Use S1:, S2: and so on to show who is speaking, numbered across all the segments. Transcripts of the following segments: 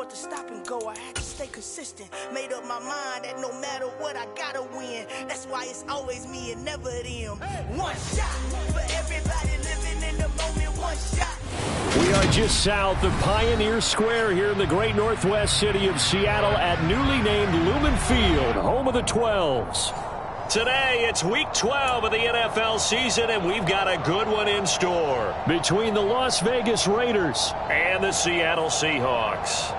S1: hard to stop and go. I had to stay consistent. Made up my mind that no matter what, I gotta win. That's why it's always me and never them. One shot for everybody living in the moment. One shot.
S2: We are just south of Pioneer Square here in the great northwest city of Seattle at newly named Lumen Field, home of the 12s. Today, it's Week 12 of the NFL season, and we've got a good one in store between the Las Vegas Raiders and the Seattle Seahawks.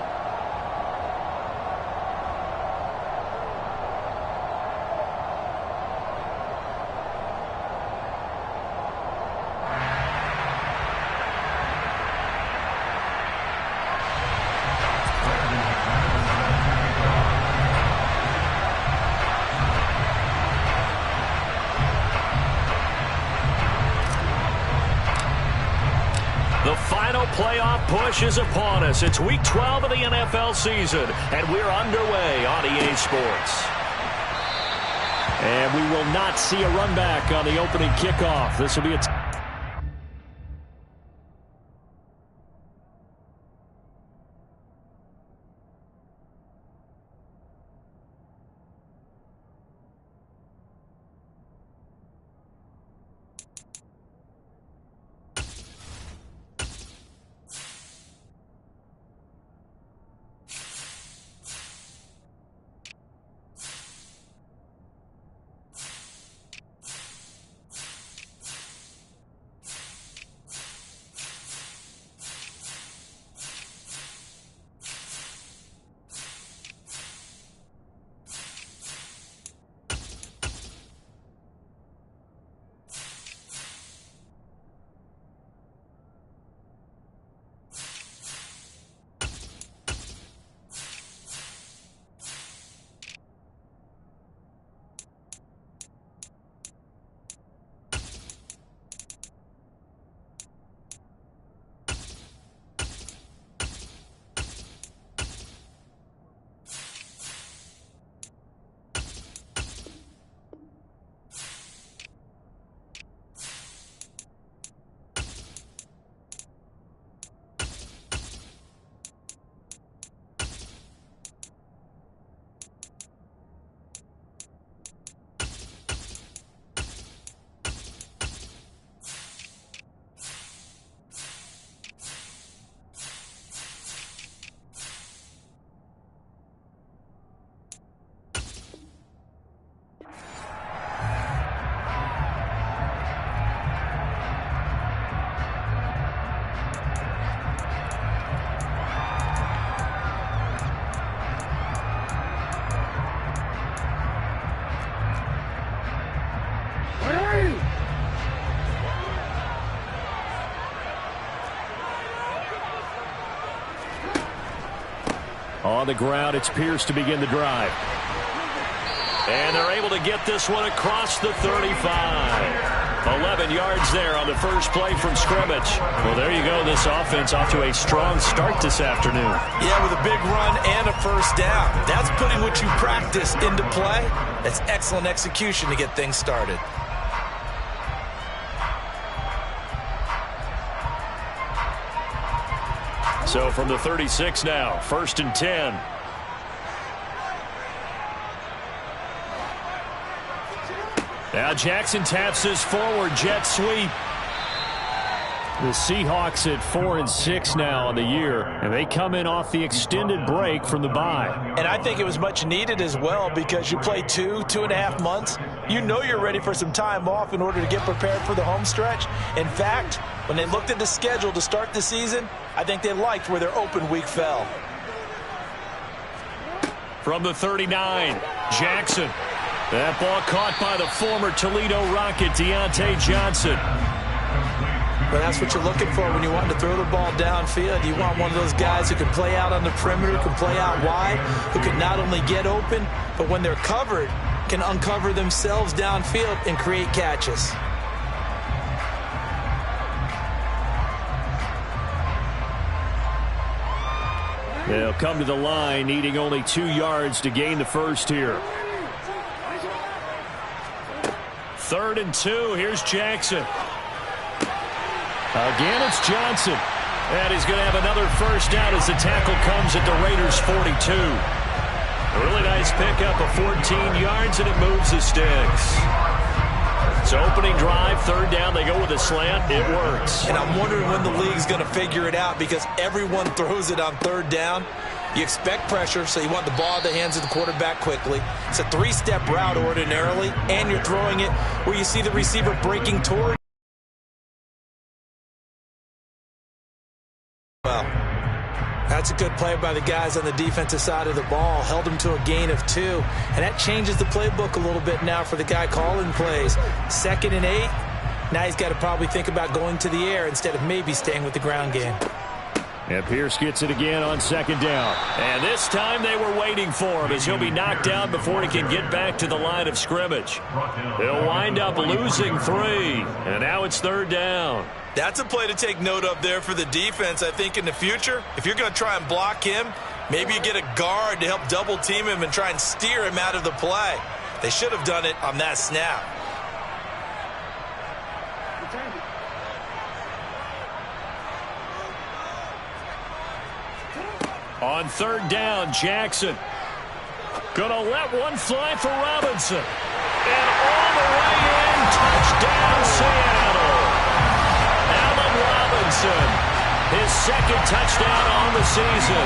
S2: The final playoff push is upon us. It's Week 12 of the NFL season, and we're underway on EA Sports. And we will not see a run back on the opening kickoff. This will be a on the ground. It's Pierce to begin the drive. And they're able to get this one across the 35. 11 yards there on the first play from scrimmage. Well, there you go. This offense off to a strong start this afternoon.
S3: Yeah, with a big run and a first down. That's putting what you practice into play. That's excellent execution to get things started.
S2: So from the 36 now, 1st and 10. Now Jackson taps this forward jet sweep. The Seahawks at 4-6 now on the year, and they come in off the extended break from the bye.
S3: And I think it was much needed as well, because you play 2.5 months. You know you're ready for some time off in order to get prepared for the home stretch. In fact, when they looked at the schedule to start the season, I think they liked where their open week fell.
S2: From the 39, Jackson. That ball caught by the former Toledo Rocket, Deontay Johnson.
S3: But that's what you're looking for when you want to throw the ball downfield. You want one of those guys who can play out on the perimeter, can play out wide, who can not only get open, but when they're covered, can uncover themselves downfield and create catches.
S2: They'll come to the line, needing only 2 yards to gain the first here. 3rd and 2. Here's Jackson. Again, it's Johnson. And he's going to have another first down as the tackle comes at the Raiders' 42. A really nice pickup of 14 yards, and it moves the sticks. So opening drive, third down, they go with a slant. It works.
S3: And I'm wondering when the league's going to figure it out, because everyone throws it on third down. You expect pressure, so you want the ball in the hands of the quarterback quickly. It's a three-step route ordinarily, and you're throwing it where you see the receiver breaking toward. Well, that's a good play by the guys on the defensive side of the ball. Held them to a gain of 2. And that changes the playbook a little bit now for the guy calling plays. 2nd and 8. Now he's got to probably think about going to the air instead of maybe staying with the ground game.
S2: And Pierce gets it again on 2nd down. And this time they were waiting for him, as he'll be knocked down before he can get back to the line of scrimmage. They'll wind up losing 3. And now it's 3rd down.
S3: That's a play to take note of there for the defense. I think in the future, if you're going to try and block him, maybe you get a guard to help double team him and try and steer him out of the play. They should have done it on that snap.
S2: On 3rd down, Jackson. Gonna let one fly for Robinson. And all the way in, touchdown Seattle. Allen Robinson, his 2nd touchdown on the season.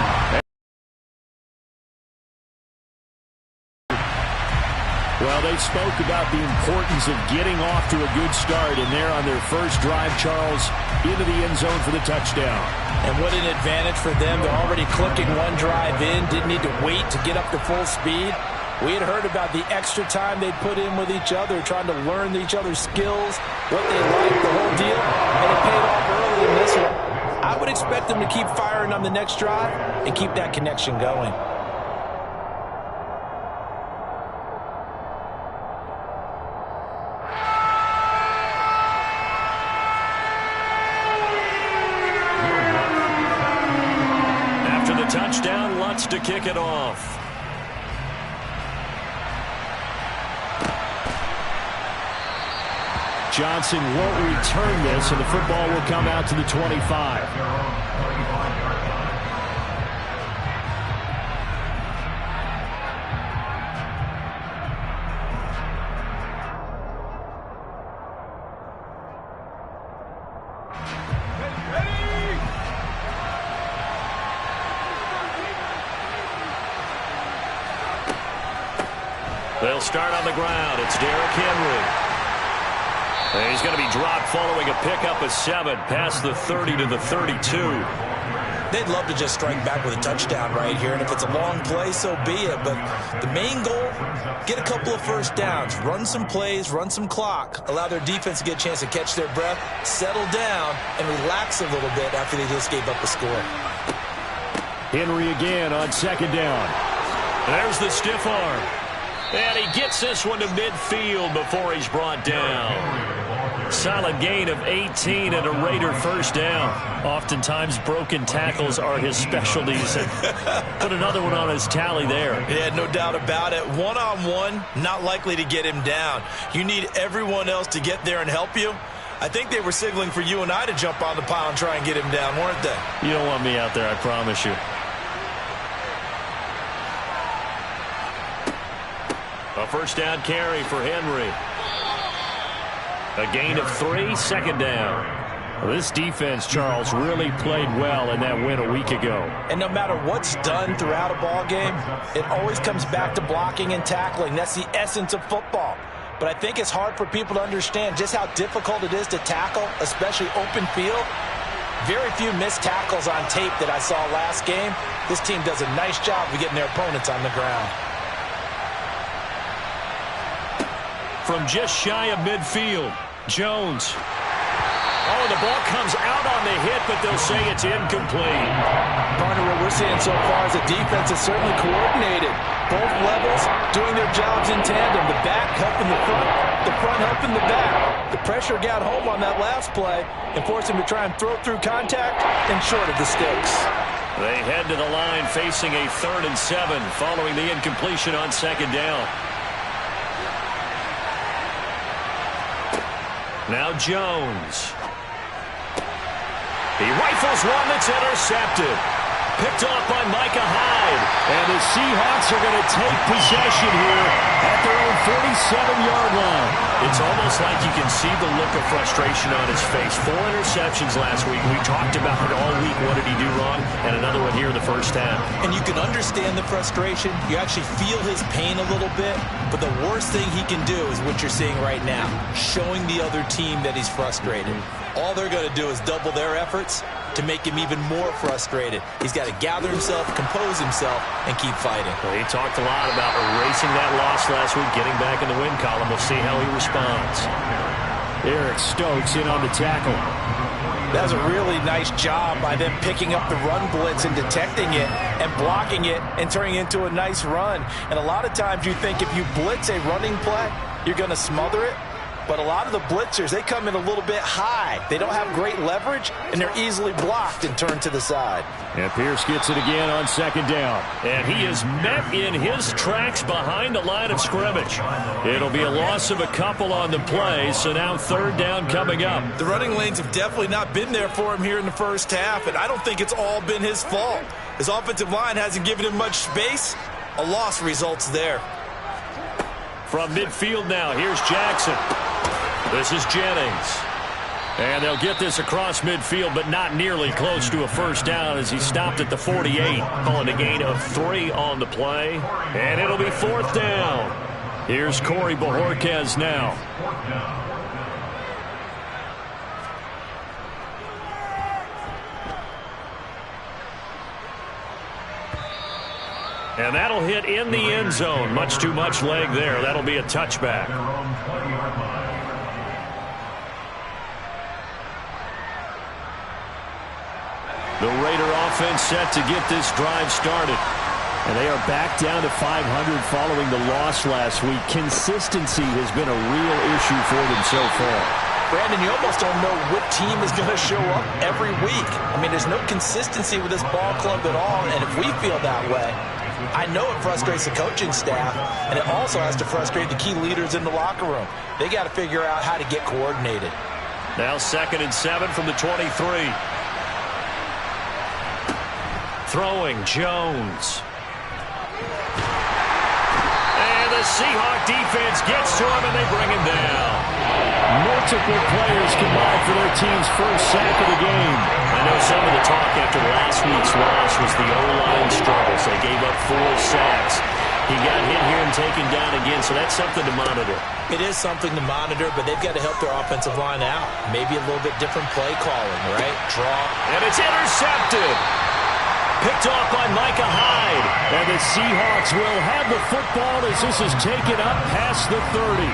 S2: Well, they spoke about the importance of getting off to a good start, and they're on their first drive, Charles, into the end zone for the touchdown.
S3: And what an advantage for them. They're already clicking one drive in, didn't need to wait to get up to full speed. We had heard about the extra time they'd put in with each other, trying to learn each other's skills, what they liked, the whole deal, and it paid off early in this one. I would expect them to keep firing on the next drive and keep that connection going.
S2: Touchdown, Lutz to kick it off. Johnson won't return this, and the football will come out to the 25. They'll start on the ground. It's Derrick Henry. And he's going to be dropped following a pickup of 7 past the 30 to the 32.
S3: They'd love to just strike back with a touchdown right here, and if it's a long play, so be it. But the main goal, get a couple of first downs, run some plays, run some clock, allow their defense to get a chance to catch their breath, settle down, and relax a little bit after they just gave up a score.
S2: Henry again on 2nd down. There's the stiff arm. And he gets this one to midfield before he's brought down. Solid gain of 18 and a Raider first down. Oftentimes broken tackles are his specialties. Put another one on his tally there.
S3: Yeah, no doubt about it. One-on-one, not likely to get him down. You need everyone else to get there and help you. I think they were signaling for you and I to jump on the pile and try and get him down, weren't they?
S2: You don't want me out there, I promise you. A first down carry for Henry. A gain of 3, 2nd down. Well, this defense, Charles, really played well in that win a week ago.
S3: And no matter what's done throughout a ball game, it always comes back to blocking and tackling. That's the essence of football. But I think it's hard for people to understand just how difficult it is to tackle, especially open field. Very few missed tackles on tape that I saw last game. This team does a nice job of getting their opponents on the ground.
S2: From just shy of midfield, Jones. Oh, the ball comes out on the hit, but they'll say it's incomplete.
S3: Partner, what we're seeing so far is the defense is certainly coordinated. Both levels doing their jobs in tandem. The back helping the front helping the back. The pressure got home on that last play and forced him to try and throw through contact and short of the sticks.
S2: They head to the line facing a 3rd and 7 following the incompletion on 2nd down. Now Jones. He rifles one that's intercepted. Picked off by Micah Hyde. And the Seahawks are going to take possession here at their own 47-yard line. It's almost like you can see the look of frustration on his face. 4 interceptions last week. We talked about it all week. What did he do wrong? And another one here in the first half.
S3: And you can understand the frustration. You actually feel his pain a little bit. But the worst thing he can do is what you're seeing right now, showing the other team that he's frustrated. All they're going to do is double their efforts to make him even more frustrated. He's got to gather himself, compose himself, and keep fighting.
S2: Well, he talked a lot about erasing that loss last week, getting back in the win column. We'll see how he responds. Eric Stokes in on the tackle.
S3: That was a really nice job by them picking up the run blitz and detecting it and blocking it and turning it into a nice run. And a lot of times you think if you blitz a running play, you're going to smother it. But a lot of the blitzers, they come in a little bit high. They don't have great leverage, and they're easily blocked and turned to the side.
S2: And Pierce gets it again on second down. And he is met in his tracks behind the line of scrimmage. It'll be a loss of a couple on the play, so now third down coming up.
S3: The running lanes have definitely not been there for him here in the first half, and I don't think it's all been his fault. His offensive line hasn't given him much space. A loss results there.
S2: From midfield now, here's Jackson. This is Jennings. And they'll get this across midfield, but not nearly close to a first down as he stopped at the 48, calling a gain of 3 on the play. And it'll be fourth down. Here's Corey Bojorquez now. And that'll hit in the end zone. Much too much leg there. That'll be a touchback. The Raider offense set to get this drive started. And they are back down to 500 following the loss last week. Consistency has been a real issue for them so far.
S3: Brandon, you almost don't know what team is going to show up every week. I mean, there's no consistency with this ball club at all. And if we feel that way, I know it frustrates the coaching staff, and it also has to frustrate the key leaders in the locker room. They got to figure out how to get coordinated.
S2: Now 2nd and 7 from the 23. Throwing Jones. And the Seahawk defense gets to him, and they bring him down. Multiple players combined for their team's first sack of the game. I know some of the talk after last week's loss was the O-line struggles. They gave up 4 sacks. He got hit here and taken down again, so that's something to monitor.
S3: It is something to monitor, but they've got to help their offensive line out. Maybe a little bit different play calling, right? Draw.
S2: And it's intercepted. Picked off by Micah Hyde. And the Seahawks will have the football as this is taken up past the 30.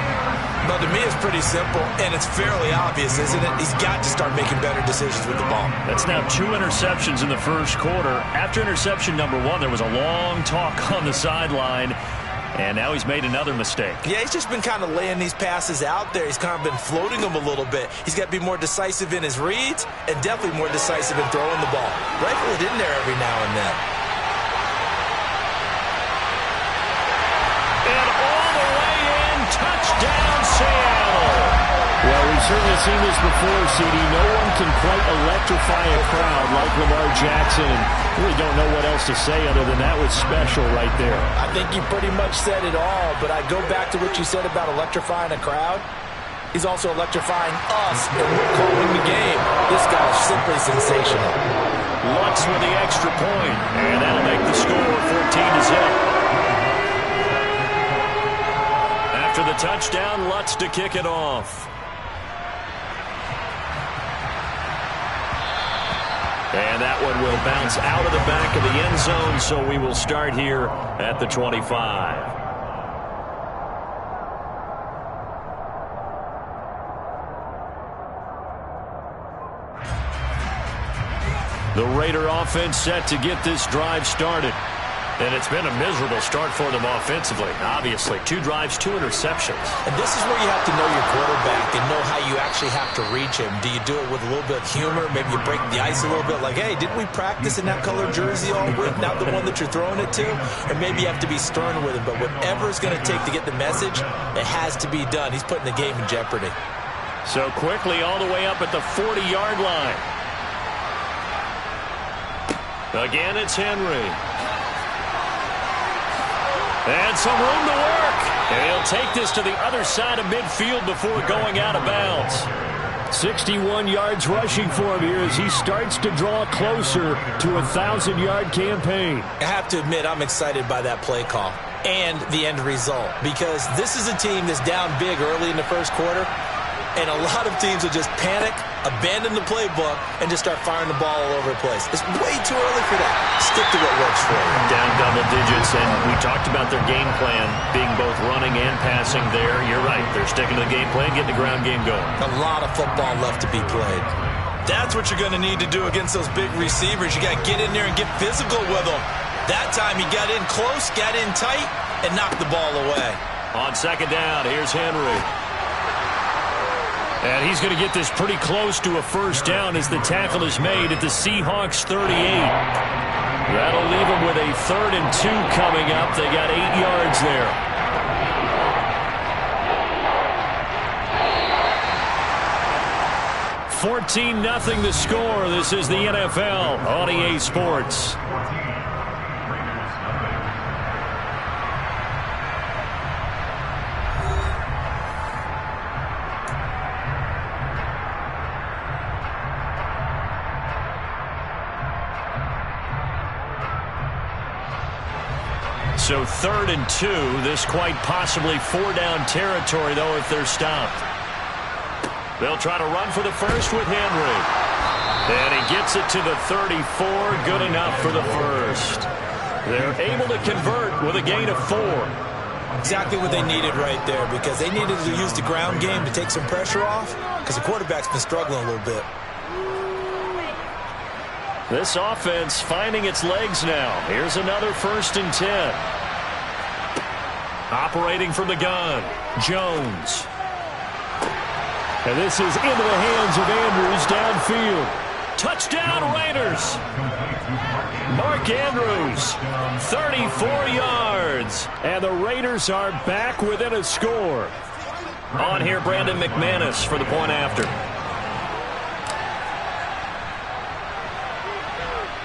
S3: But to me, it's pretty simple, and it's fairly obvious, isn't it? He's got to start making better decisions with the ball.
S2: That's now 2 interceptions in the first quarter. After interception number 1, there was a long talk on the sideline, and now he's made another mistake.
S3: Yeah, he's just been kind of laying these passes out there. He's kind of been floating them a little bit. He's got to be more decisive in his reads and definitely more decisive in throwing the ball. Rifle it in there every now and then.
S2: And all the way in, touchdown Seattle. Well, we've certainly seen this before, CD. No one can quite electrify a crowd like Lamar Jackson, and really don't know what else to say other than that was special right there.
S3: I think you pretty much said it all, but I go back to what you said about electrifying a crowd. He's also electrifying us, and we're calling the game. This guy is simply sensational.
S2: Lutz with the extra point, and that'll make the score 14-0. After the touchdown, Lutz to kick it off. And that one will bounce out of the back of the end zone, so we will start here at the 25. The Raider offense set to get this drive started. And it's been a miserable start for them offensively. Obviously, 2 drives, 2 interceptions.
S3: And this is where you have to know your quarterback and know how you actually have to reach him. Do you do it with a little bit of humor? Maybe you break the ice a little bit like, hey, didn't we practice in that color jersey all week? Not the one that you're throwing it to? Or maybe you have to be stern with him. But whatever it's going to take to get the message, it has to be done. He's putting the game in jeopardy.
S2: So quickly all the way up at the 40-yard line. Again, it's Henry. And some room to work. And he'll take this to the other side of midfield before going out of bounds. 61 yards rushing for him here as he starts to draw closer to a 1,000-yard campaign.
S3: I have to admit, I'm excited by that play call and the end result, because this is a team that's down big early in the first quarter, and a lot of teams will just panic, abandon the playbook, and just start firing the ball all over the place. It's way too early for that. Stick to what works for you.
S2: Down double digits, and we talked about their game plan being both running and passing there. You're right. They're sticking to the game plan, getting the ground game going.
S3: A lot of football left to be played. That's what you're going to need to do against those big receivers. You got to get in there and get physical with them. That time he got in close, got in tight, and knocked the ball away.
S2: On second down, here's Henry. And he's going to get this pretty close to a first down as the tackle is made at the Seahawks 38. That'll leave them with a 3rd and 2 coming up. They got 8 yards there. $14-0 the score. This is the NFL on EA Sports. So 3rd and 2. This quite possibly 4-down territory, though, if they're stopped. They'll try to run for the first with Henry. And he gets it to the 34. Good enough for the first. They're able to convert with a gain of 4.
S3: Exactly what they needed right there, because they needed to use the ground game to take some pressure off, because the quarterback's been struggling a little bit.
S2: This offense finding its legs now. Here's another 1st and 10. Operating from the gun, Jones. And this is into the hands of Andrews downfield. Touchdown Raiders. Mark Andrews, 34 yards. And the Raiders are back within a score. On here, Brandon McManus for the point after.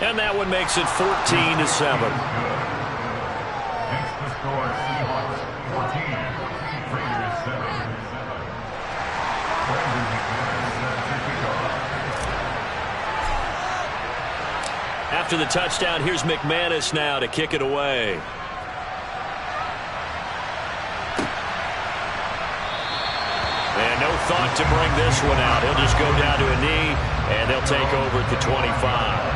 S2: And that one makes it 14-7. After the touchdown, here's McManus now to kick it away. And no thought to bring this one out. He'll just go down to a knee, and they'll take over at the 25.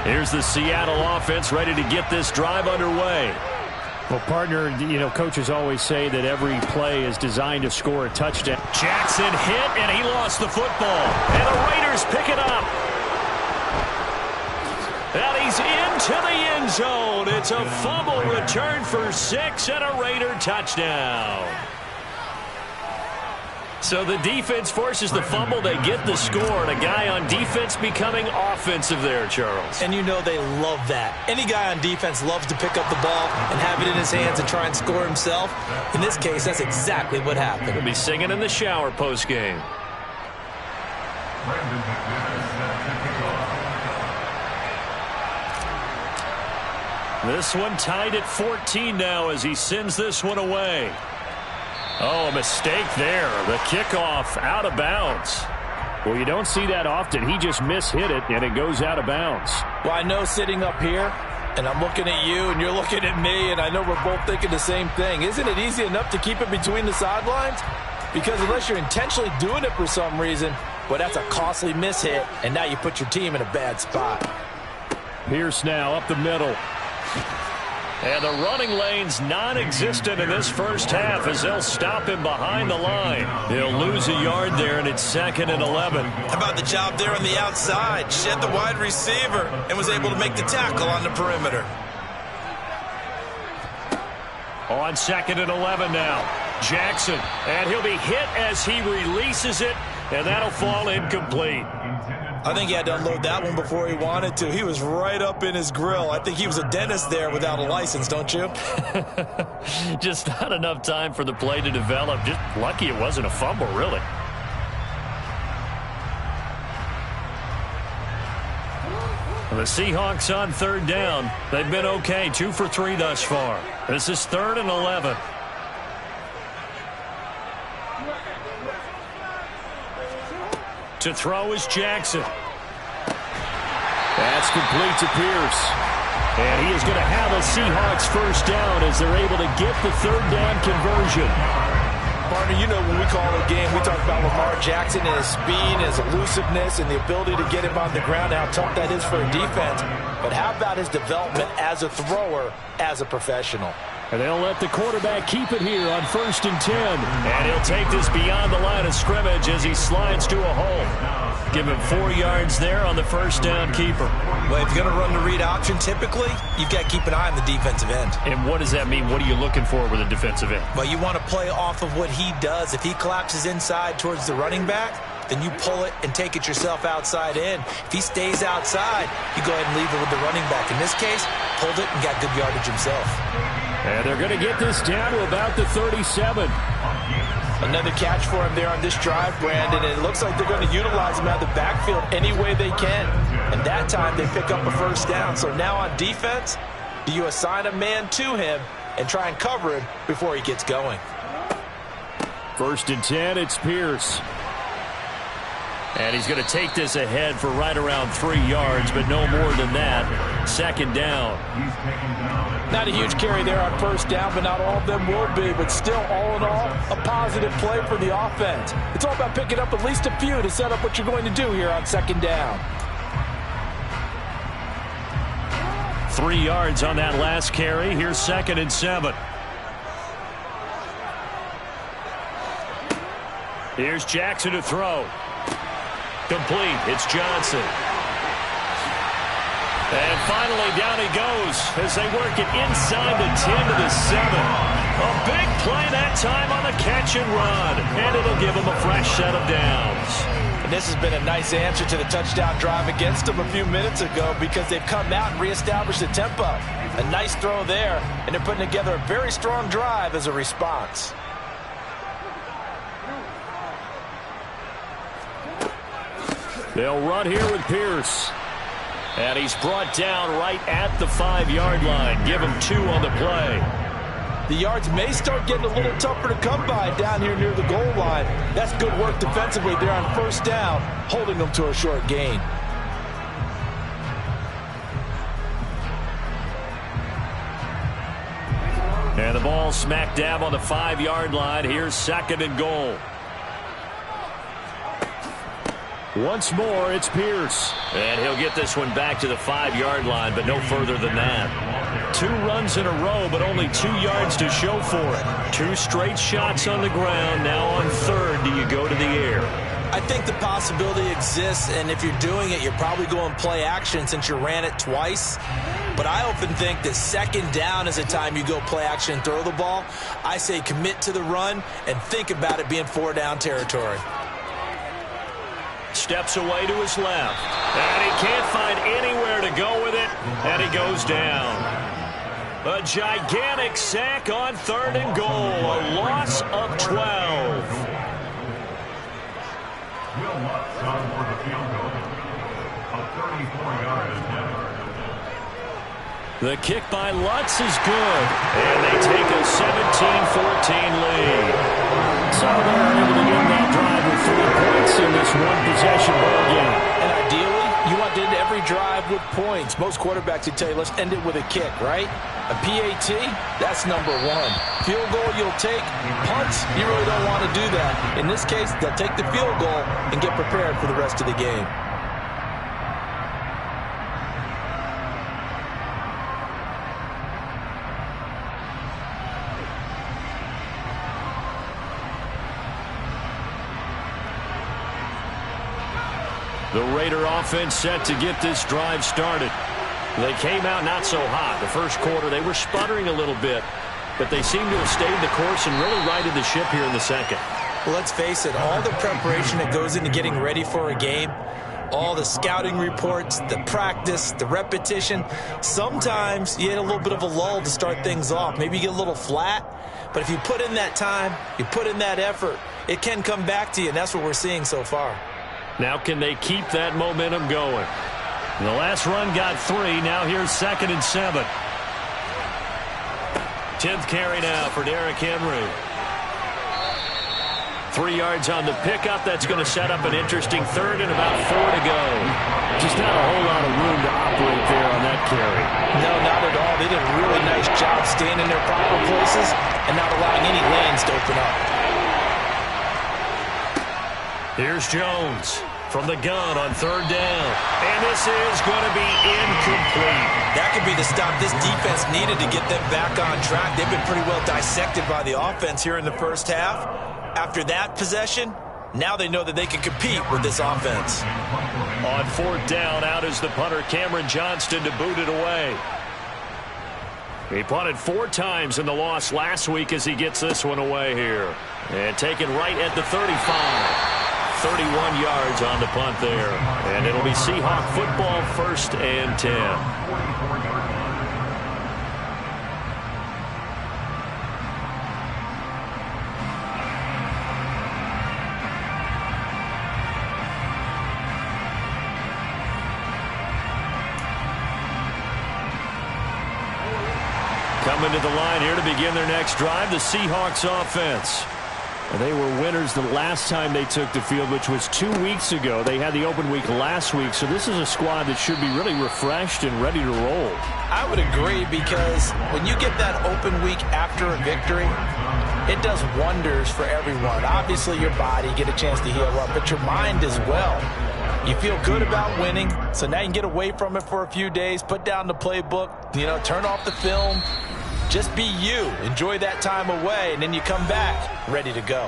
S2: Here's the Seattle offense ready to get this drive underway.
S4: Well, partner, you know, coaches always say that every play is designed to score a touchdown.
S2: Jackson hit, and he lost the football. And the Raiders pick it up. And he's into the end zone. It's a fumble return for 6 and a Raider touchdown. So the defense forces the fumble. They get the score. And a guy on defense becoming offensive there, Charles.
S3: And you know they love that. Any guy on defense loves to pick up the ball and have it in his hands and try and score himself. In this case, that's exactly what happened.
S2: He'll be singing in the shower post-game. This one tied at 14 now as he sends this one away. Oh, a mistake there. The kickoff out of bounds.
S4: Well, you don't see that often. He just mishit it, and it goes out of bounds.
S3: Well, I know sitting up here, and I'm looking at you, and you're looking at me, and I know we're both thinking the same thing. Isn't it easy enough to keep it between the sidelines? Because unless you're intentionally doing it for some reason, well, that's a costly mishit, and now you put your team in a bad spot.
S4: Pierce now up the middle.
S2: And the running lane's non-existent in this first half as they'll stop him behind the line. He'll lose a yard there, and it's 2nd and 11.
S3: How about the job there on the outside? Shed the wide receiver and was able to make the tackle on the perimeter.
S2: On 2nd and 11 now. Jackson, and he'll be hit as he releases it, and that'll fall incomplete.
S3: I think he had to unload that one before he wanted to. He was right up in his grill. I think he was a dentist there without a license, don't you?
S2: Just not enough time for the play to develop. Just lucky it wasn't a fumble, really. The Seahawks on third down. They've been okay, 2 for 3 thus far. This is 3rd and 11. To throw is Jackson. That's complete to Pierce. And he is going to have a Seahawks first down as they're able to get the third down conversion.
S3: Partner, you know when we call a game, we talk about Lamar Jackson and his speed, his elusiveness, and the ability to get him on the ground, how tough that is for a defense. But how about his development as a thrower, as a professional?
S2: And they'll let the quarterback keep it here on 1st and 10. And he'll take this beyond the line of scrimmage as he slides to a hole. Give him 4 yards there on the first down keeper.
S3: Well, if you're going to run the read option, typically, you've got to keep an eye on the defensive end.
S2: And what does that mean? What are you looking for with a defensive end?
S3: Well, you want to play off of what he does. If he collapses inside towards the running back, then you pull it and take it yourself outside in. If he stays outside, you go ahead and leave it with the running back. In this case, pulled it and got good yardage himself.
S2: And they're going to get this down to about the 37.
S3: Another catch for him there on this drive, Brandon, and it looks like they're going to utilize him out of the backfield any way they can. And that time they pick up a first down. So now on defense, do you assign a man to him and try and cover him before he gets going?
S2: 1st and 10, it's Pierce. And he's going to take this ahead for right around 3 yards, but no more than that. 2nd down.
S3: Not a huge carry there on first down, but not all of them will be. But still, all in all, a positive play for the offense. It's all about picking up at least a few to set up what you're going to do here on 2nd down.
S2: 3 yards on that last carry. Here's 2nd and 7. Here's Jackson to throw. Complete. It's Johnson. And finally, down he goes as they work it inside the 10 to the 7. A big play that time on the catch and run. And it'll give them a fresh set of downs.
S3: And this has been a nice answer to the touchdown drive against them a few minutes ago because they've come out and reestablished the tempo. A nice throw there, and they're putting together a very strong drive as a response.
S2: They'll run here with Pierce. And he's brought down right at the 5-yard line. Give him 2 on the play.
S3: The yards may start getting a little tougher to come by down here near the goal line. That's good work defensively there on first down, holding them to a short gain.
S2: And the ball smack dab on the 5-yard line. Here's 2nd and goal. Once more, it's Pierce. And he'll get this one back to the 5-yard line, but no further than that. 2 runs in a row, but only 2 yards to show for it. 2 straight shots on the ground. Now on 3rd, do you go to the air?
S3: I think the possibility exists, and if you're doing it, you're probably going play action since you ran it twice. But I often think that 2nd down is a time you go play action and throw the ball. I say commit to the run and think about it being 4-down territory.
S2: Steps away to his left. And he can't find anywhere to go with it. And he goes down. A gigantic sack on 3rd and goal. A loss of 12. The kick by Lutz is good. And they take a 17-14 lead. So they're able to end that drive with 3 points in this one-possession ball game.
S3: And ideally, you want to end every drive with points. Most quarterbacks would tell you, let's end it with a kick, right? A PAT, that's number 1. Field goal you'll take. Punts, you really don't want to do that. In this case, they'll take the field goal and get prepared for the rest of the game.
S2: The Raider offense set to get this drive started. They came out not so hot. The first quarter, they were sputtering a little bit, but they seem to have stayed the course and really righted the ship here in the second.
S3: Well, let's face it, all the preparation that goes into getting ready for a game, all the scouting reports, the practice, the repetition. Sometimes you hit a little bit of a lull to start things off. Maybe you get a little flat. But if you put in that time, you put in that effort, it can come back to you, and that's what we're seeing so far.
S2: Now can they keep that momentum going? The last run got 3. Now here's 2nd and 7. 10th carry now for Derrick Henry. 3 yards on the pickup. That's going to set up an interesting 3rd and about 4 to go.
S4: Just not a whole lot of room to operate there on that carry.
S3: No, not at all. They did a really nice job staying in their proper places and not allowing any lanes to open up.
S2: Here's Jones from the gun on 3rd down. And this is going to be incomplete.
S3: That could be the stop this defense needed to get them back on track. They've been pretty well dissected by the offense here in the first half. After that possession, now they know that they can compete with this offense.
S2: On 4th down, out is the punter, Cameron Johnston, to boot it away. He punted 4 times in the loss last week as he gets this one away here. And taken right at the 35. 31 yards on the punt there. And it'll be Seahawk football, 1st and 10. Coming to the line here to begin their next drive, the Seahawks offense. And they were winners the last time they took the field, which was 2 weeks ago. They had the open week last week, so this is a squad that should be really refreshed and ready to roll.
S3: I would agree, because when you get that open week after a victory, it does wonders for everyone. Obviously, your body, get a chance to heal up, but your mind as well. You feel good about winning, so now you can get away from it for a few days, put down the playbook, turn off the film. Just be you. Enjoy that time away, and then you come back ready to go.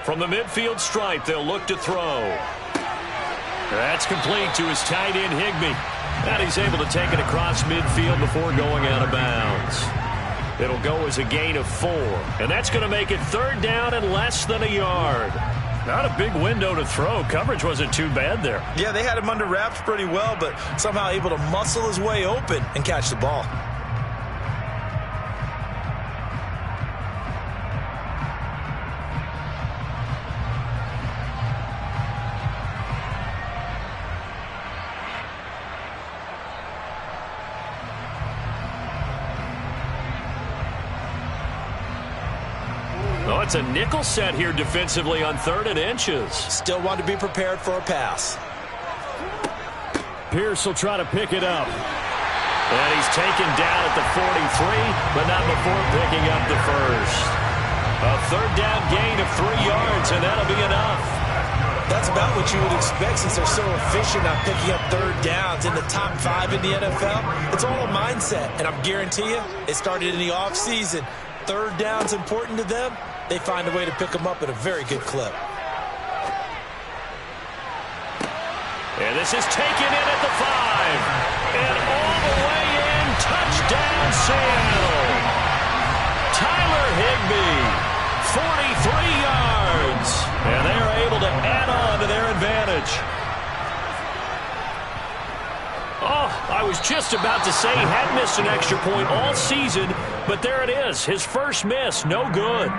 S2: From the midfield stripe, they'll look to throw. That's complete to his tight end, Higbee. And he's able to take it across midfield before going out of bounds. It'll go as a gain of 4. And that's going to make it 3rd down and less than a yard. Not a big window to throw. Coverage wasn't too bad there.
S3: Yeah, they had him under wraps pretty well, but somehow able to muscle his way open and catch the ball.
S2: It's a nickel set here defensively on 3rd and inches.
S3: Still want to be prepared for a pass.
S2: Pierce will try to pick it up. And he's taken down at the 43, but not before picking up the first. A 3rd down gain of 3 yards, and that'll be enough.
S3: That's about what you would expect since they're so efficient on picking up 3rd downs in the top 5 in the NFL. It's all a mindset, and I'm guarantee you it started in the offseason. 3rd down's important to them. They find a way to pick them up at a very good clip.
S2: And this is taken in at the 5. And all the way in, touchdown Seattle. Tyler Higbee, 43 yards. And they are able to add on to their advantage. Oh, I was just about to say he had missed an extra point all season, but there it is. His first miss, no good.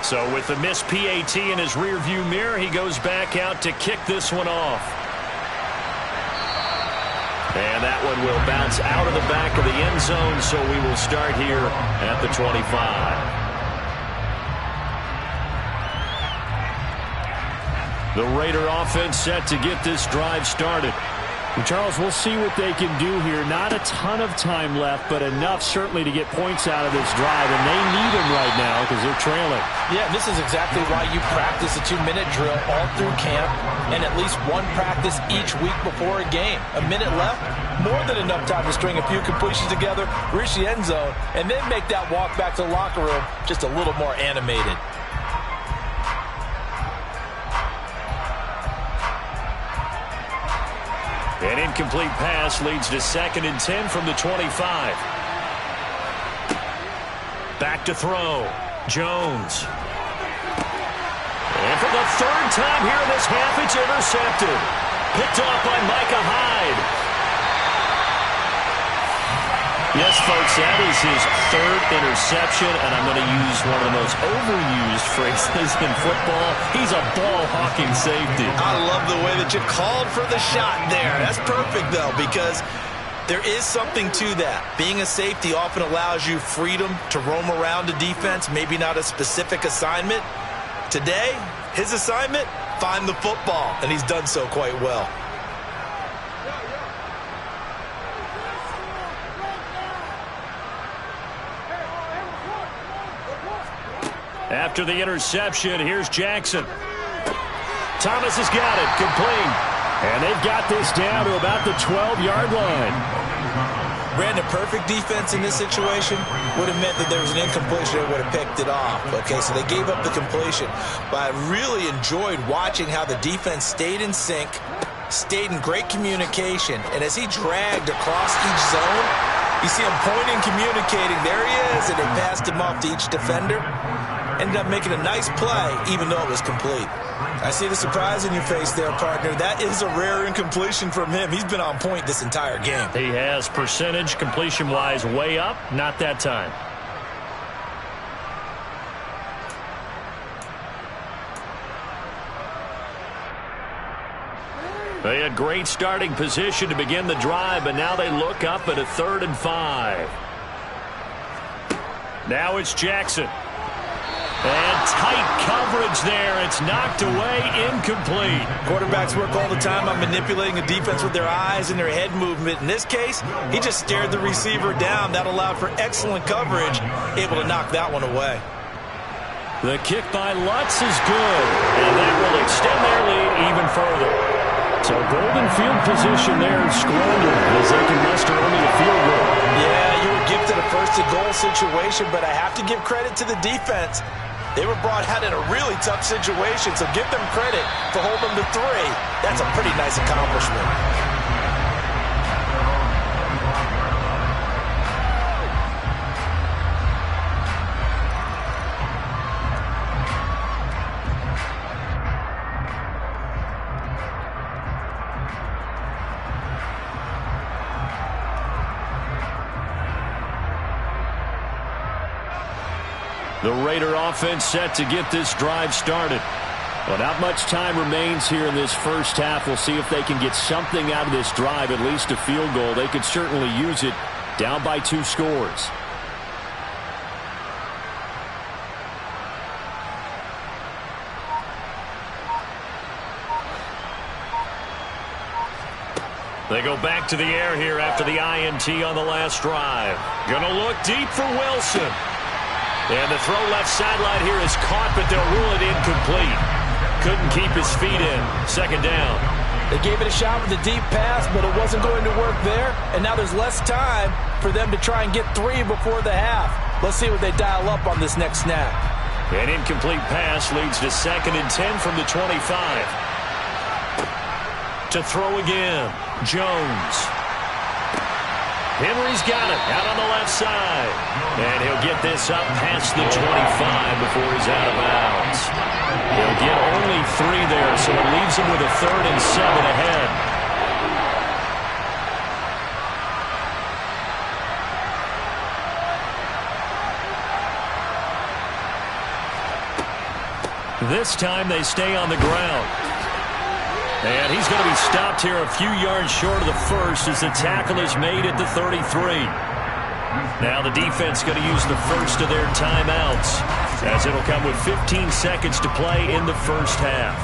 S2: So with the missed PAT in his rearview mirror, he goes back out to kick this one off. And that one will bounce out of the back of the end zone, so we will start here at the 25. The Raider offense set to get this drive started.
S4: Charles, we'll see what they can do here. Not a ton of time left, but enough certainly to get points out of this drive, and they need them right now because they're trailing.
S3: Yeah, this is exactly why you practice a 2-minute drill all through camp and at least one practice each week before a game. A minute left, more than enough time to string a few completions together, reach the end zone, and then make that walk back to the locker room just a little more animated.
S2: An incomplete pass leads to 2nd and 10 from the 25. Back to throw. Jones. And for the 3rd time here in this half, it's intercepted. Picked off by Micah Hyde. Yes, folks, that is his 3rd interception, and I'm going to use one of the most overused phrases in football. He's a ball-hawking safety.
S3: I love the way that you called for the shot there. That's perfect, though, because there is something to that. Being a safety often allows you freedom to roam around a defense, maybe not a specific assignment. Today, his assignment, find the football, and he's done so quite well.
S2: After the interception, here's Jackson. Thomas has got it, complete. And they've got this down to about the 12-yard line.
S3: Ran a perfect defense in this situation. Would have meant that there was an incompletion that would have picked it off. Okay, so they gave up the completion. But I really enjoyed watching how the defense stayed in sync, stayed in great communication, and as he dragged across each zone, you see him pointing, communicating. There he is, and they passed him off to each defender. Ended up making a nice play, even though it was complete. I see the surprise in your face there, partner. That is a rare incompletion from him. He's been on point this entire game.
S2: He has percentage, completion-wise, way up. Not that time. They had great starting position to begin the drive, but now they look up at a 3rd and 5. Now it's Jackson. And tight coverage there. It's knocked away, incomplete.
S3: Quarterbacks work all the time on manipulating a defense with their eyes and their head movement. In this case, he just stared the receiver down. That allowed for excellent coverage, able to knock that one away.
S2: The kick by Lutz is good, and that will extend their lead even further. So golden field position there squandered as they can muster only a field goal.
S3: Yeah, you were gifted a first-to-goal situation, but I have to give credit to the defense. They were brought out in a really tough situation, so give them credit for holding them to 3. That's a pretty nice accomplishment.
S2: The Raider offense set to get this drive started. Well, not much time remains here in this first half. We'll see if they can get something out of this drive, at least a field goal. They could certainly use it, down by 2 scores. They go back to the air here after the INT on the last drive. Gonna look deep for Wilson. And the throw left sideline here is caught, but they'll rule it incomplete. Couldn't keep his feet in. 2nd down.
S3: They gave it a shot with a deep pass, but it wasn't going to work there. And now there's less time for them to try and get 3 before the half. Let's see what they dial up on this next snap.
S2: An incomplete pass leads to 2nd and 10 from the 25. To throw again, Jones. Henry's got it out on the left side. And he'll get this up past the 25 before he's out of bounds. He'll get only 3 there, so it leaves him with a 3rd and 7 ahead. This time they stay on the ground. And he's going to be stopped here a few yards short of the first as the tackle is made at the 33. Now the defense going to use the first of their timeouts, as it'll come with 15 seconds to play in the first half.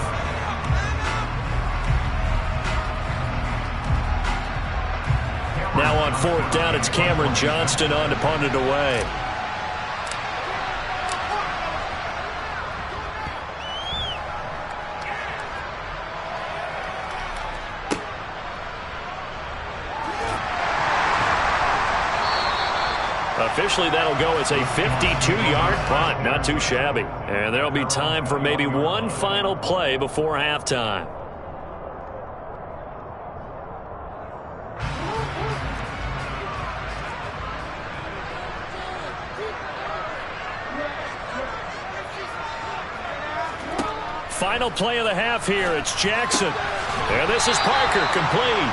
S2: Now on 4th down, it's Cameron Johnston on to punt it away. Officially, that'll go as a 52-yard punt. Not too shabby. And there'll be time for maybe one final play before halftime. Final play of the half here. It's Jackson. And this is Parker, complete.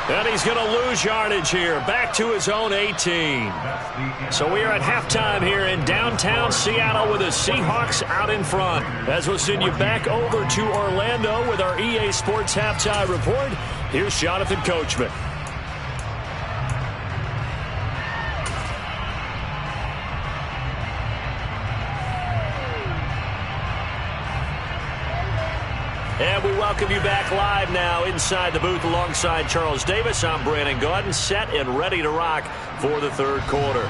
S2: And he's going to lose yardage here. Back to his own 18. So we are at halftime here in downtown Seattle with the Seahawks out in front. As we'll send you back over to Orlando with our EA Sports Halftime Report, here's Jonathan Coachman. And we welcome you back live now inside the booth alongside Charles Davis. I'm Brandon Gaudin, set and ready to rock for the third quarter.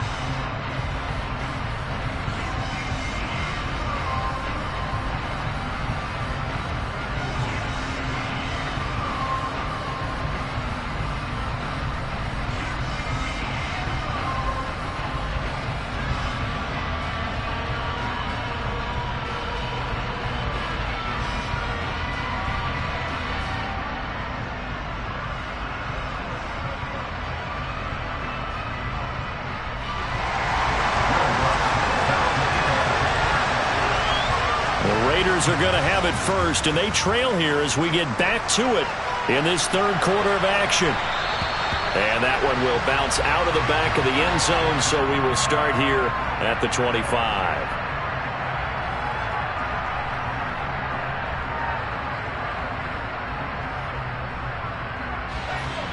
S2: Are going to have it first, and they trail here as we get back to it in this third quarter of action. And that one will bounce out of the back of the end zone, so we will start here at the 25.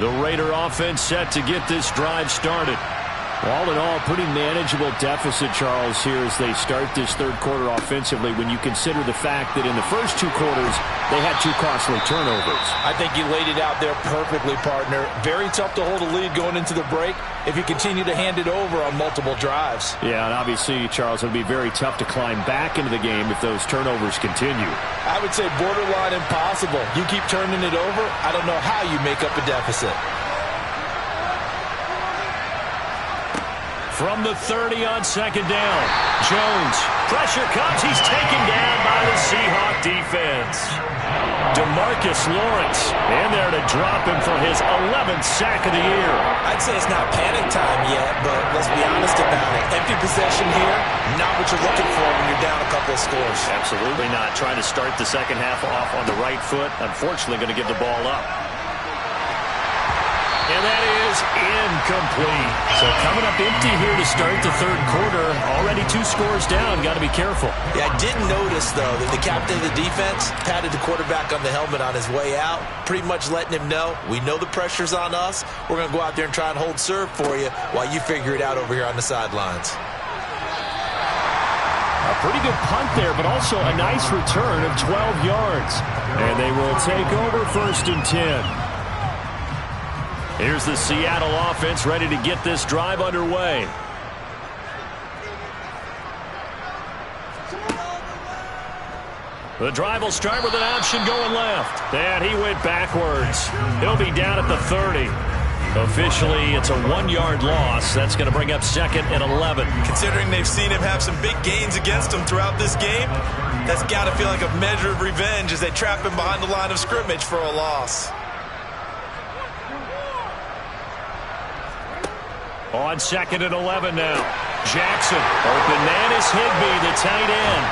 S2: The Raider offense set to get this drive started. All in all, pretty manageable deficit, Charles, here as they start this third quarter offensively when you consider the fact that in the first two quarters, they had two costly turnovers.
S3: I think you laid it out there perfectly, partner. Very tough to hold a lead going into the break if you continue to hand it over on multiple drives.
S2: Yeah, and obviously, Charles, it would be very tough to climb back into the game if those turnovers continue.
S3: I would say borderline impossible. You keep turning it over, I don't know how you make up a deficit.
S2: From the 30 on second down, Jones. Pressure comes. He's taken down by the Seahawk defense. DeMarcus Lawrence in there to drop him for his 11th sack of the year.
S3: I'd say it's not panic time yet, but let's be honest about it. Empty possession here, not what you're looking for when you're down a couple of scores.
S2: Absolutely not. Trying to start the second half off on the right foot. Unfortunately, going to give the ball up. And that is incomplete. So coming up empty here to start the third quarter. Already 2 scores down. Got to be careful.
S3: Yeah, I did notice, though, that the captain of the defense patted the quarterback on the helmet on his way out, pretty much letting him know, we know the pressure's on us. We're going to go out there and try and hold serve for you while you figure it out over here on the sidelines.
S2: A pretty good punt there, but also a nice return of 12 yards. And they will take over 1st and 10. Here's the Seattle offense ready to get this drive underway. The drive will start with an option going left. And he went backwards. He'll be down at the 30. Officially, it's a 1-yard loss. That's going to bring up 2nd and 11.
S5: Considering they've seen him have some big gains against him throughout this game, that's got to feel like a measure of revenge as they trap him behind the line of scrimmage for a loss.
S2: On 2nd and 11 now. Jackson. Open man is Higbee, the tight end.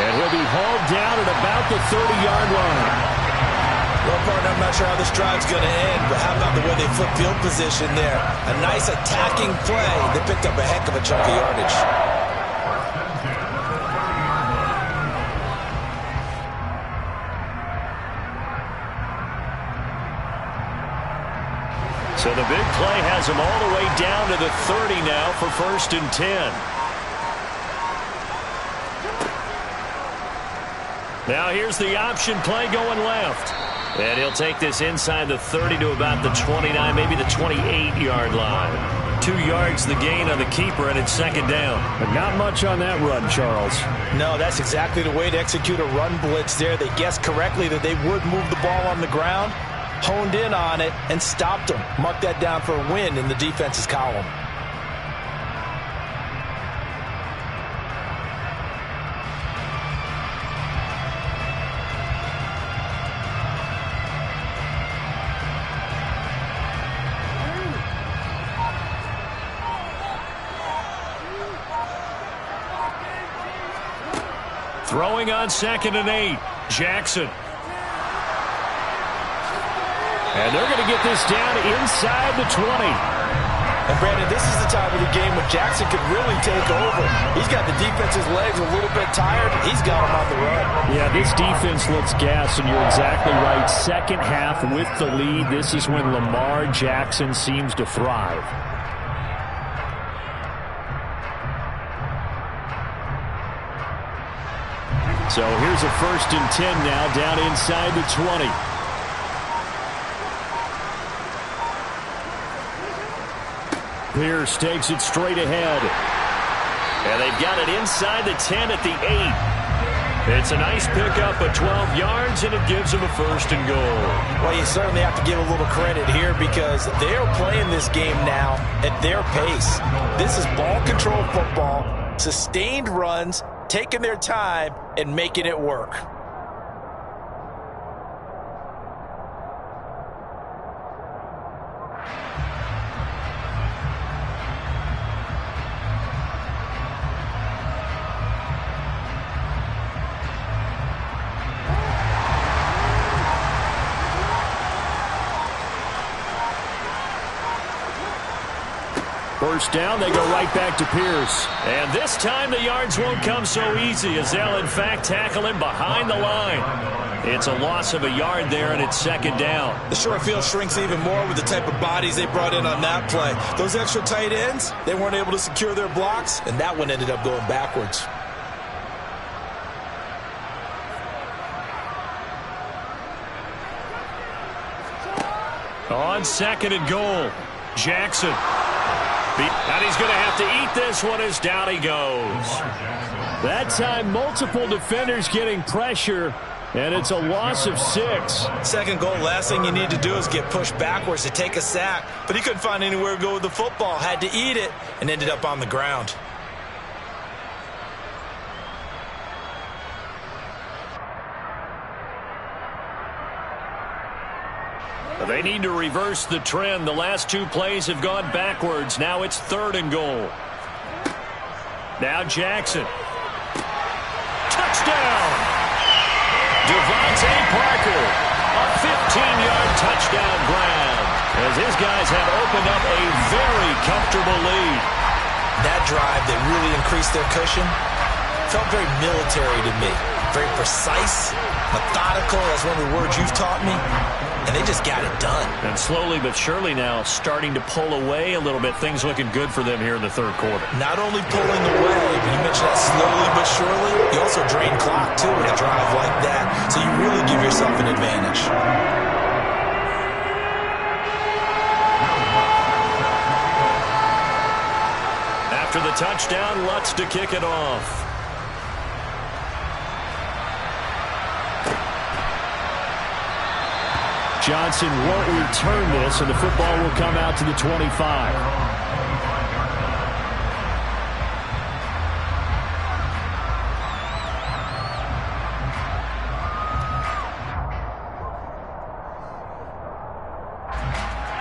S2: And he'll be hauled down at about the 30-yard line.
S3: Well, partner, I'm not sure how this drive's going to end, but how about the way they flip field position there? A nice attacking play. They picked up a heck of a chunk of yardage.
S2: So the big play has him all the way down to the 30 now for 1st and 10. Now here's the option play going left. And he'll take this inside the 30 to about the 29, maybe the 28-yard line. 2 yards the gain on the keeper, and it's second down.
S4: But not much on that run, Charles.
S3: No, that's exactly the way to execute a run blitz there. They guessed correctly that they would move the ball on the ground, honed in on it, and stopped them. Mark that down for a win in the defense's column.
S2: Throwing on 2nd and 8, Jackson. And they're going to get this down inside the 20.
S3: And Brandon, this is the time of the game when Jackson could really take over. He's got the defense's legs a little bit tired. He's got them on the run.
S4: Yeah, this defense looks gassed, and you're exactly right. Second half with the lead, this is when Lamar Jackson seems to thrive. So here's a 1st and 10 now, down inside the 20. Pierce takes it straight ahead.
S2: And they've got it inside the 10 at the 8. It's a nice pickup of 12 yards, and it gives them a 1st and goal.
S3: Well, you certainly have to give a little credit here because they're playing this game now at their pace. This is ball control football, sustained runs, taking their time and making it work.
S4: First down, they go right back to Pierce.
S2: And this time the yards won't come so easy as they'll, in fact, tackle him behind the line. It's a loss of a yard there, and it's 2nd down.
S5: The short field shrinks even more with the type of bodies they brought in on that play. Those extra tight ends, they weren't able to secure their blocks, and that one ended up going backwards.
S2: On 2nd and goal, Jackson. And he's going to have to eat this one as down he goes.
S4: That time, multiple defenders getting pressure, and it's a loss of 6.
S5: 2nd goal, last thing you need to do is get pushed backwards to take a sack. But he couldn't find anywhere to go with the football, had to eat it, and ended up on the ground.
S2: They need to reverse the trend. The last 2 plays have gone backwards. Now it's 3rd and goal. Now Jackson. Touchdown! Devontae Parker. A 15-yard touchdown grab as his guys have opened up a very comfortable lead.
S3: That drive that really increased their cushion felt very military to me. Very precise, methodical, that's one of the words you've taught me. And they just got it done.
S2: And slowly but surely now starting to pull away a little bit. Things looking good for them here in the 3rd quarter.
S3: Not only pulling away, but you mentioned that slowly but surely. You also drain clock, too, with a drive like that. So you really give yourself an advantage.
S2: After the touchdown, Lutz to kick it off.
S4: Johnson won't return this, and the football will come out to the 25.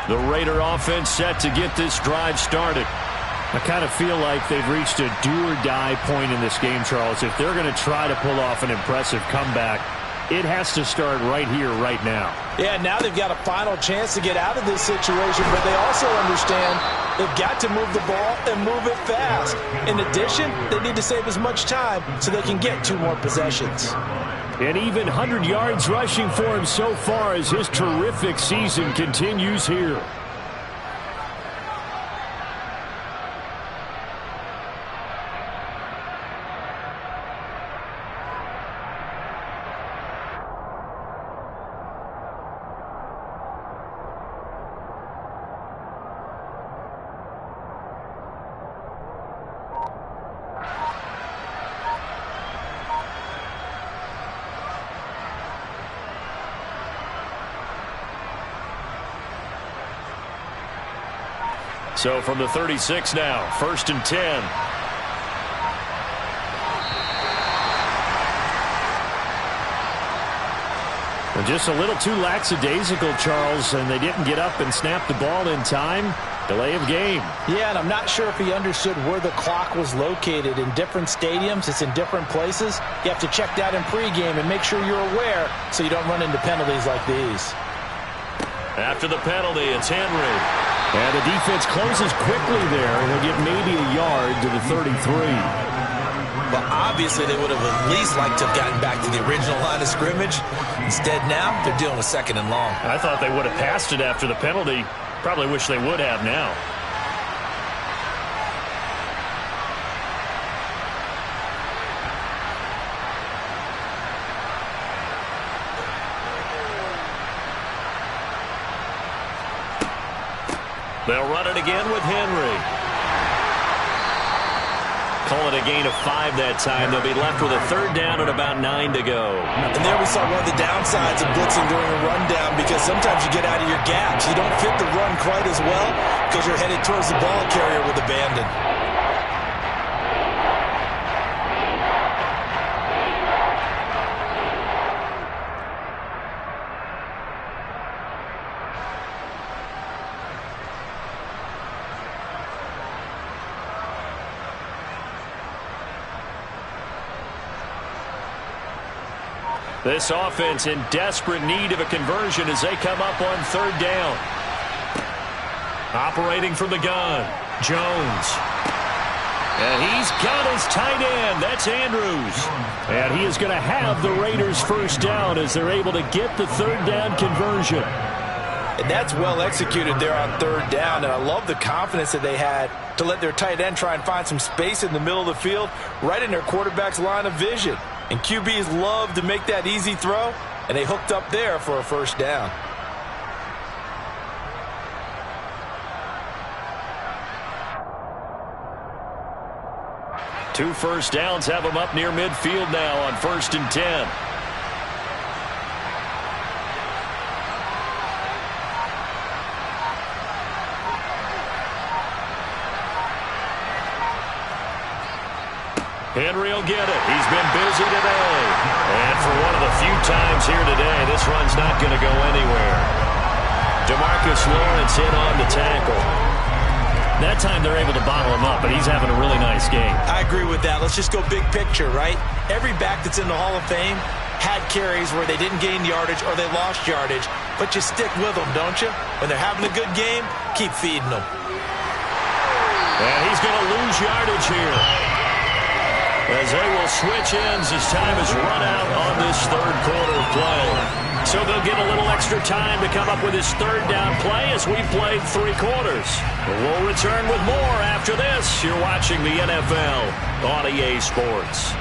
S4: The Raider offense set to get this drive started. I kind of feel like they've reached a do-or-die point in this game, Charles. If they're going to try to pull off an impressive comeback, it has to start right here, right now.
S3: Yeah, now they've got a final chance to get out of this situation, but they also understand they've got to move the ball and move it fast. In addition, they need to save as much time so they can get 2 more possessions.
S4: And even 100 yards rushing for him so far as his terrific season continues here.
S2: So from the 36 now, 1st and 10.
S4: And just a little too lackadaisical, Charles, and they didn't get up and snap the ball in time. Delay of game.
S3: Yeah, and I'm not sure if he understood where the clock was located. In different stadiums, it's in different places. You have to check that in pregame and make sure you're aware so you don't run into penalties like these.
S2: After the penalty, it's Henry.
S4: And the defense closes quickly there, and they'll get maybe a yard to the 33.
S5: But obviously they would have at least liked to have gotten back to the original line of scrimmage. Instead now, they're dealing with 2nd and long.
S2: I thought they would have passed it after the penalty. Probably wish they would have now. They'll run it again with Henry. Call it a gain of 5 that time. They'll be left with a 3rd down and about 9 to go.
S5: And there we saw one of the downsides of blitzing during a rundown, because sometimes you get out of your gaps. You don't fit the run quite as well because you're headed towards the ball carrier with abandon.
S2: This offense in desperate need of a conversion as they come up on 3rd down. Operating from the gun, Jones. And he's got his tight end. That's Andrews.
S4: And he is going to have the Raiders 1st down as they're able to get the 3rd down conversion.
S3: And that's well executed there on 3rd down. And I love the confidence that they had to let their tight end try and find some space in the middle of the field, right in their quarterback's line of vision. And QBs love to make that easy throw, and they hooked up there for a 1st down.
S2: Two 1st downs have them up near midfield now on 1st and 10. Henry will get it. He's been busy today. And for one of the few times here today, this run's not going to go anywhere. DeMarcus Lawrence in on the tackle.
S4: That time they're able to bottle him up, but he's having a really nice game.
S5: I agree with that. Let's just go big picture, right? Every back that's in the Hall of Fame had carries where they didn't gain yardage or they lost yardage, but you stick with them, don't you? When they're having a good game, keep feeding them.
S2: And he's going to lose yardage here, as they will switch ends as time is run out on this 3rd quarter of play. So they'll get a little extra time to come up with his 3rd down play as we played 3 quarters. We'll return with more after this. You're watching the NFL on EA Sports.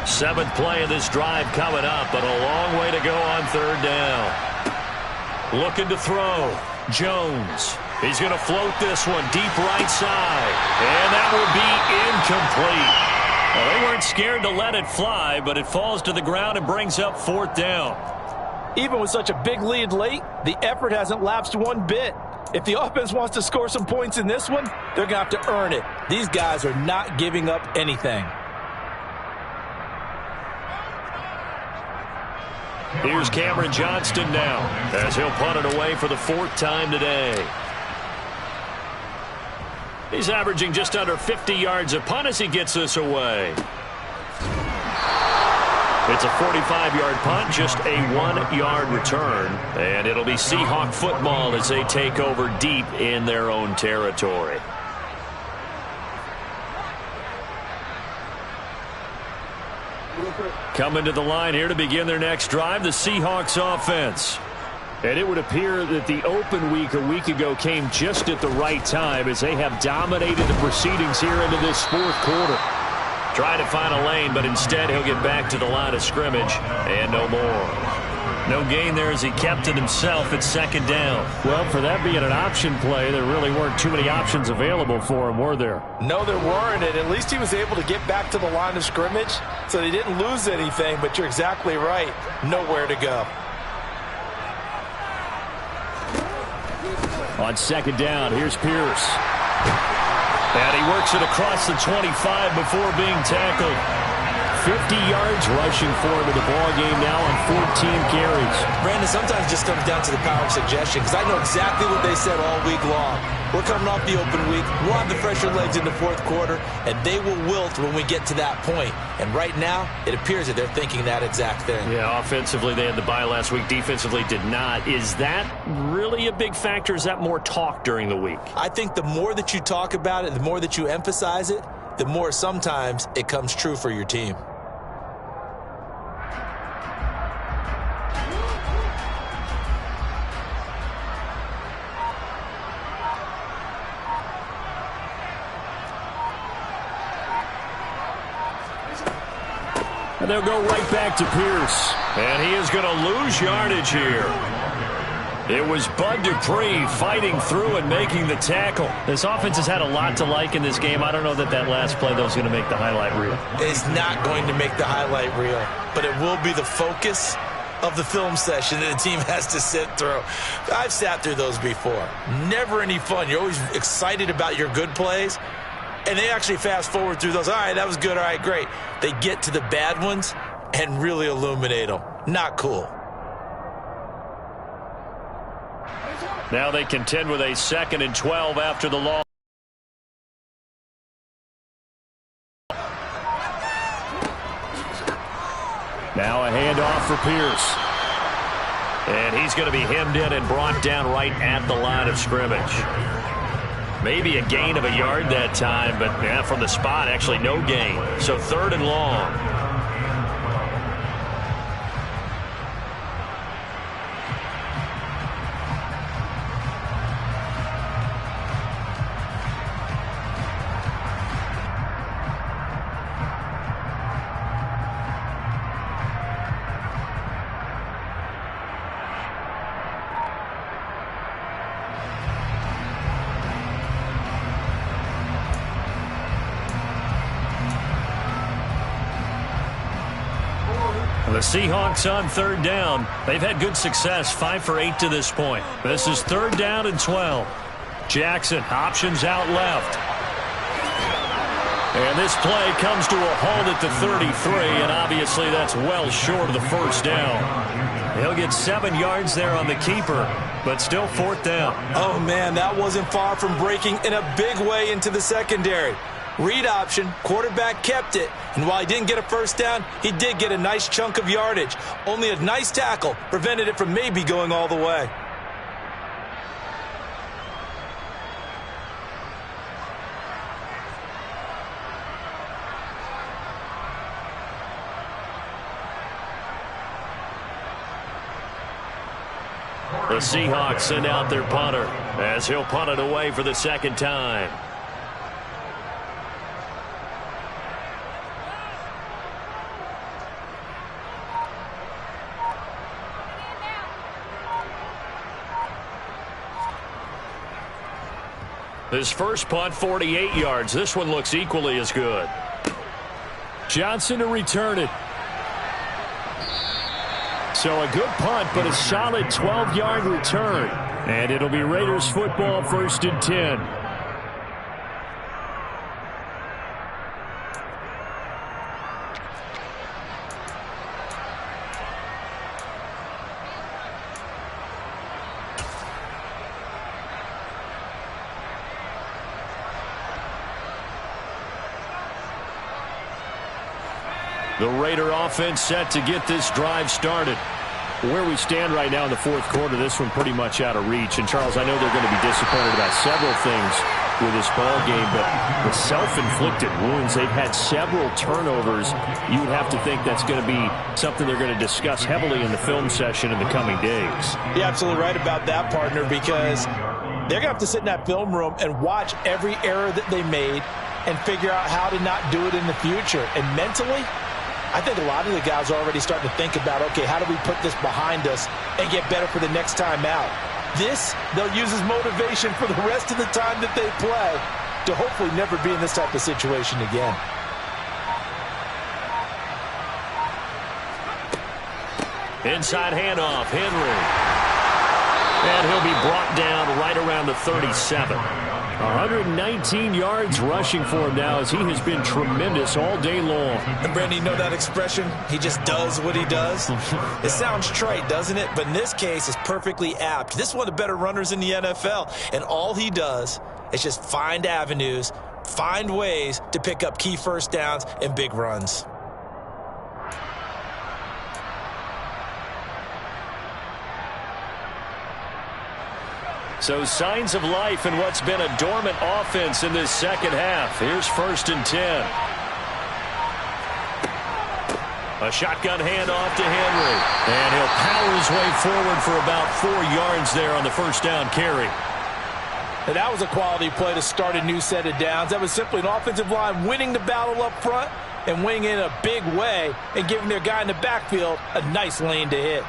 S2: Seventh play of this drive coming up, but a long way to go on 3rd down. Looking to throw. Jones. He's going to float this one deep right side. And that will be incomplete. Well, they weren't scared to let it fly, but it falls to the ground and brings up 4th down.
S3: Even with such a big lead late, the effort hasn't lapsed one bit. If the offense wants to score some points in this one, they're going to have to earn it. These guys are not giving up anything.
S2: Here's Cameron Johnston now, as he'll punt it away for the 4th time today. He's averaging just under 50 yards a punt as he gets this away. It's a 45-yard punt, just a 1-yard return. And it'll be Seahawk football as they take over deep in their own territory. Coming to the line here to begin their next drive, the Seahawks offense. And it would appear that the open week a week ago came just at the right time as they have dominated the proceedings here into this fourth quarter. Trying to find a lane, but instead he'll get back to the line of scrimmage and no more. No gain there as he kept it himself at second down.
S4: Well, for that being an option play, there really weren't too many options available for him, were there?
S3: No, there weren't, and at least he was able to get back to the line of scrimmage, so they didn't lose anything, but you're exactly right. Nowhere to go.
S4: On second down, here's Pierce.
S2: And he works it across the 25 before being tackled. 50 yards rushing for him in the ballgame now on 14 carries.
S5: Brandon, sometimes it just comes down to the power of suggestion, because I know exactly what they said all week long. We're coming off the open week. We'll have the fresher legs in the fourth quarter, and they will wilt when we get to that point. And right now, it appears that they're thinking that exact thing.
S2: Yeah, offensively, they had the bye last week. Defensively, did not. Is that really a big factor? Is that more talk during the week?
S5: I think the more that you talk about it, the more that you emphasize it, the more sometimes it comes true for your team.
S2: And they'll go right back to Pierce. And he is going to lose yardage here. It was Bud Dupree fighting through and making the tackle.
S4: This offense has had a lot to like in this game. I don't know that that last play, though, is going to make the highlight reel.
S5: It's not going to make the highlight reel, but it will be the focus of the film session that the team has to sit through. I've sat through those before. Never any fun. You're always excited about your good plays, and they actually fast forward through those. All right, that was good. All right, great. They get to the bad ones and really illuminate them. Not cool.
S2: Now they contend with a 2nd and 12 after the loss.
S4: Now a handoff for Pierce.
S2: And he's going to be hemmed in and brought down right at the line of scrimmage. Maybe a gain of a yard that time, but yeah, from the spot, actually no gain. So 3rd and long. The Seahawks on 3rd down. They've had good success, 5 for 8 to this point. This is 3rd down and 12. Jackson options out left. And this play comes to a halt at the 33, and obviously that's well short of the 1st down. He'll get 7 yards there on the keeper, but still 4th down.
S5: Oh, man, that wasn't far from breaking in a big way into the secondary. Read option, quarterback kept it, and while he didn't get a 1st down, he did get a nice chunk of yardage. Only a nice tackle prevented it from maybe going all the way.
S2: The Seahawks send out their punter as he'll punt it away for the 2nd time. His first punt, 48 yards. This one looks equally as good.
S4: Johnson to return it. So a good punt, but a solid 12-yard return. And it'll be Raiders football, 1st and 10.
S2: The Raider offense set to get this drive started. Where we stand right now in the fourth quarter, this one pretty much out of reach. And, Charles, I know they're going to be disappointed about several things with this ball game, but the self-inflicted wounds, they've had several turnovers. You would have to think that's going to be something they're going to discuss heavily in the film session in the coming days.
S3: You're absolutely right about that, partner, because they're going to have to sit in that film room and watch every error that they made and figure out how to not do it in the future. And mentally, I think a lot of the guys are already starting to think about, okay, how do we put this behind us and get better for the next time out? This, they'll use as motivation for the rest of the time that they play to hopefully never be in this type of situation again.
S2: Inside handoff, Henry. And he'll be brought down right around the 37. 119 yards rushing for him now as he has been tremendous all day long.
S3: And, Brandon, you know that expression? He just does what he does? It sounds trite, doesn't it? But in this case, it's perfectly apt. This is one of the better runners in the NFL. And all he does is just find avenues, find ways to pick up key first downs and big runs.
S2: So signs of life in what's been a dormant offense in this second half. Here's 1st and 10. A shotgun handoff to Henry. And he'll power his way forward for about 4 yards there on the first down carry.
S3: And that was a quality play to start a new set of downs. That was simply an offensive line winning the battle up front and winning in a big way and giving their guy in the backfield a nice lane to hit.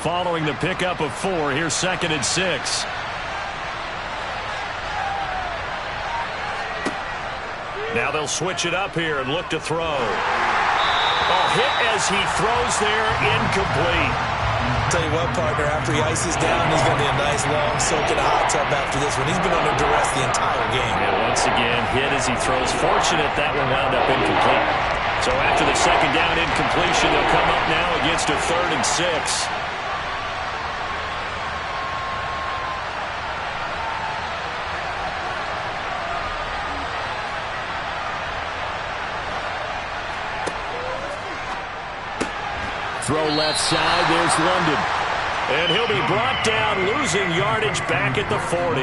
S2: Following the pickup of 4, here's 2nd and 6. Now they'll switch it up here and look to throw. Oh, hit as he throws there, incomplete.
S3: Tell you what, partner, after he ices down, he's going to be a nice long soak in a hot tub after this one. He's been under duress the entire game.
S2: And once again, hit as he throws. Fortunate that one wound up incomplete. So after the second down incompletion, they'll come up now against a 3rd and 6. Throw left side, there's London. And he'll be brought down, losing yardage back at the 40.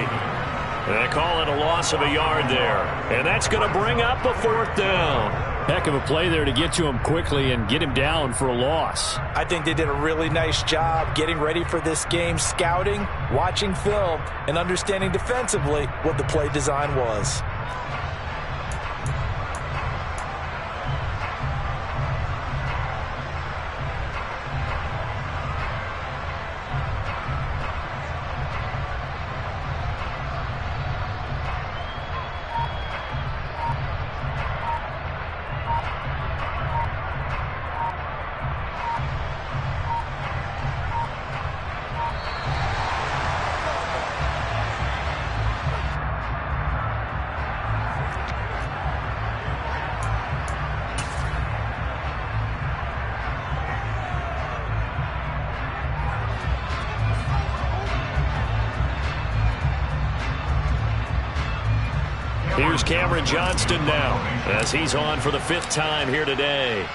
S2: They call it a loss of a yard there. And that's going to bring up a 4th down.
S4: Heck of a play there to get to him quickly and get him down for a loss.
S3: I think they did a really nice job getting ready for this game, scouting, watching film, and understanding defensively what the play design was.
S2: Here's Cameron Johnston now as he's on for the 5th time here today.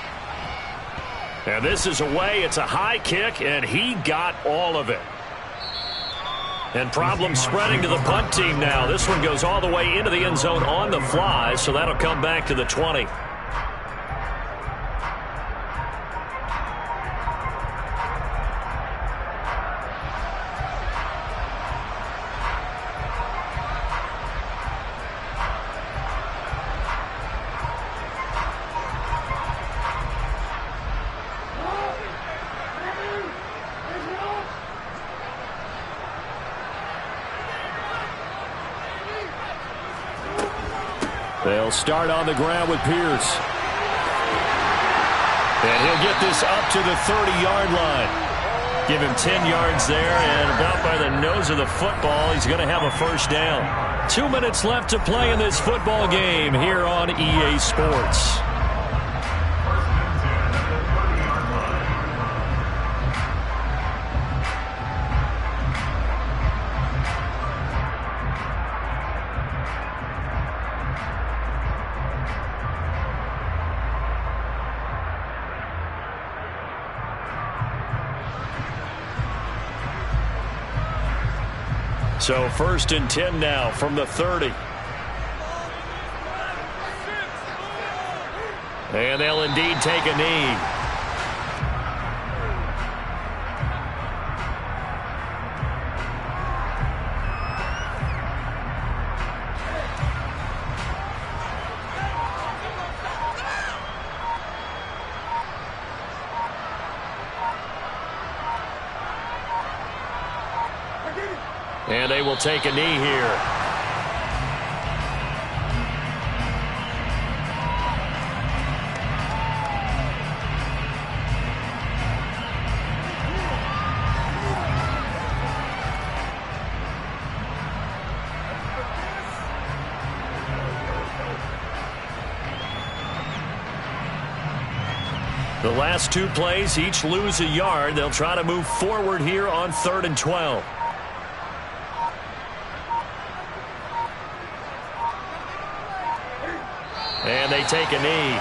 S2: And this is away. It's a high kick, and he got all of it. And problems spreading to the punt team now. This one goes all the way into the end zone on the fly, so that'll come back to the 20. They'll start on the ground with Pierce. And he'll get this up to the 30-yard line. Give him 10 yards there, and about by the nose of the football, he's going to have a first down. 2 minutes left to play in this football game here on EA Sports. So 1st and 10 now from the 30. And they'll indeed take a knee. And they will take a knee here. The last 2 plays, each lose a yard. They'll try to move forward here on 3rd and 12. And they take a knee.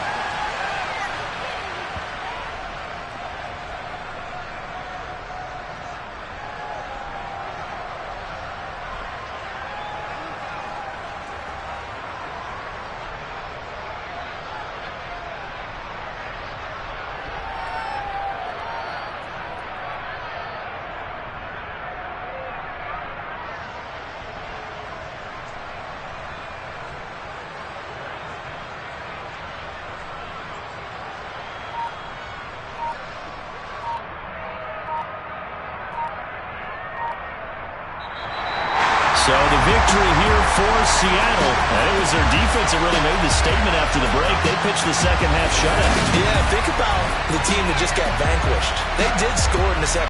S2: So the victory here for Seattle. And it was their defense that really made the statement after the break. They pitched the second half shutout.
S3: Yeah, think about the team that just got vanquished. They did score in the second